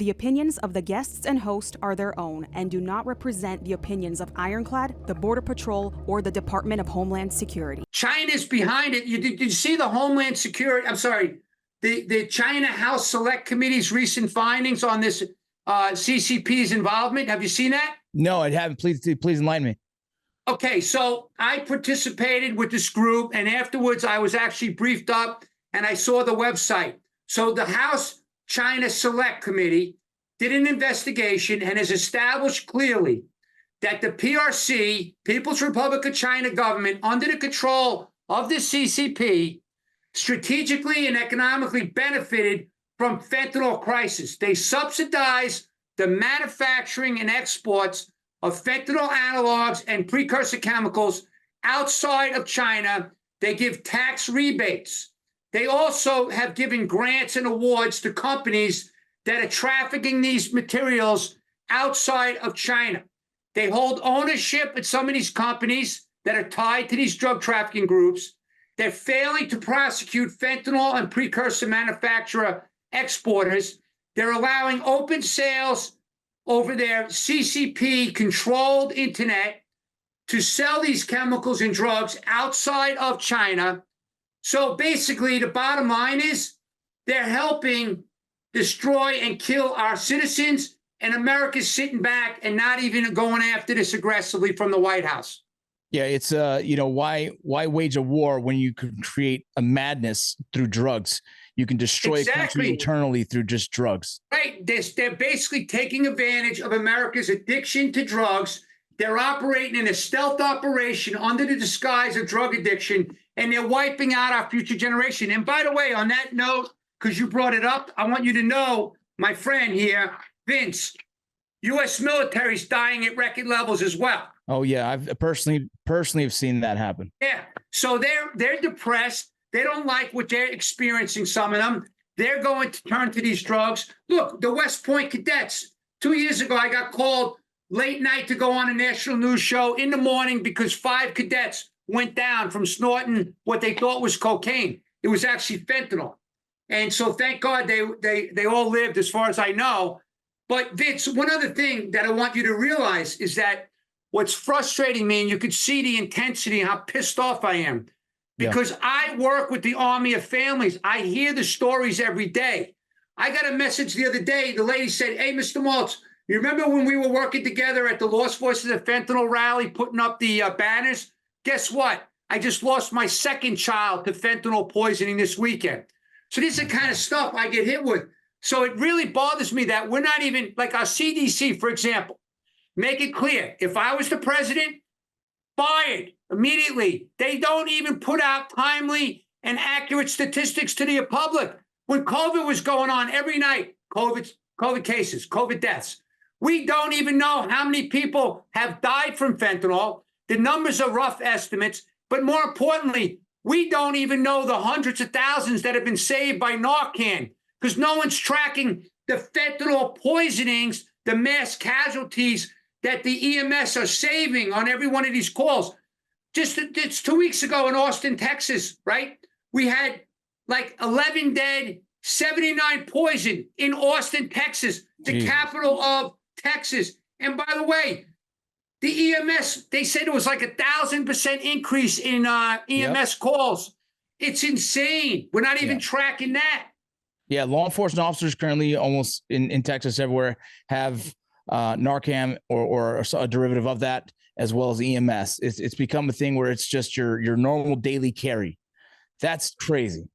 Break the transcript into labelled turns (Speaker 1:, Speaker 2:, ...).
Speaker 1: The opinions of the guests and host are their own and do not represent the opinions of IRONCLAD, the Border Patrol, or the Department of Homeland Security.
Speaker 2: China's behind it. Did you see the Homeland Security? I'm sorry, the China House Select Committee's recent findings on this CCP's involvement? Have you seen that?
Speaker 3: No, I haven't. Please enlighten me.
Speaker 2: Okay, so I participated with this group, and afterwards I was actually briefed up, and I saw the website. So the House China Select Committee did an investigation and has established clearly that the PRC, People's Republic of China government, under the control of the CCP, strategically and economically benefited from fentanyl crisis. They subsidize the manufacturing and exports of fentanyl analogs and precursor chemicals outside of China. They give tax rebates. They also have given grants and awards to companies that are trafficking these materials outside of China. They hold ownership at some of these companies that are tied to these drug trafficking groups. They're failing to prosecute fentanyl and precursor manufacturer exporters. They're allowing open sales over their CCP-controlled internet to sell these chemicals and drugs outside of China. So basically, the bottom line is they're helping destroy and kill our citizens, and America's sitting back and not even going after this aggressively from the White House.
Speaker 3: Yeah, it's why wage a war when you can create a madness through drugs? You can destroy a country internally through just drugs.
Speaker 2: Right. They're basically taking advantage of America's addiction to drugs. They're operating in a stealth operation under the disguise of drug addiction, and they're wiping out our future generation. And by the way, on that note, because you brought it up, I want you to know, my friend here, Vince, U.S. military's dying at record levels as well.
Speaker 3: Oh, yeah. I've personally have seen that happen.
Speaker 2: Yeah. So they're depressed. They don't like what they're experiencing, some of them. They're going to turn to these drugs. Look, the West Point cadets. 2 years ago, I got called late night to go on a national news show in the morning because 5 cadets went down from snorting what they thought was cocaine. It was actually fentanyl. And so thank God they all lived, as far as I know. But Vince, one other thing that I want you to realize is that what's frustrating me, and you could see the intensity and how pissed off I am, because I work with the Army of Families. I hear the stories every day. I got a message the other day. The lady said, "Hey, Mr. Maltz, you remember when we were working together at the Lost Voices of Fentanyl rally, putting up the banners? Guess what? I just lost my second child to fentanyl poisoning this weekend." So this is the kind of stuff I get hit with. So it really bothers me that we're not even, like our CDC, for example, make it clear. If I was the president, fired immediately. They don't even put out timely and accurate statistics to the public. When COVID was going on every night, COVID cases, COVID deaths, we don't even know how many people have died from fentanyl. The numbers are rough estimates, but more importantly, we don't even know the hundreds of thousands that have been saved by Narcan, because no one's tracking the fentanyl poisonings, the mass casualties that the EMS are saving on every one of these calls. It's 2 weeks ago in Austin, Texas, right? We had like 11 dead, 79 poisoned in Austin, Texas, the capital of Texas. And by the way, the EMS, they said it was like 1,000% increase in EMS calls. It's insane. We're not even tracking that.
Speaker 3: Yeah, law enforcement officers currently almost in Texas everywhere have Narcan or a derivative of that, as well as EMS. It's become a thing where it's just your normal daily carry. That's crazy.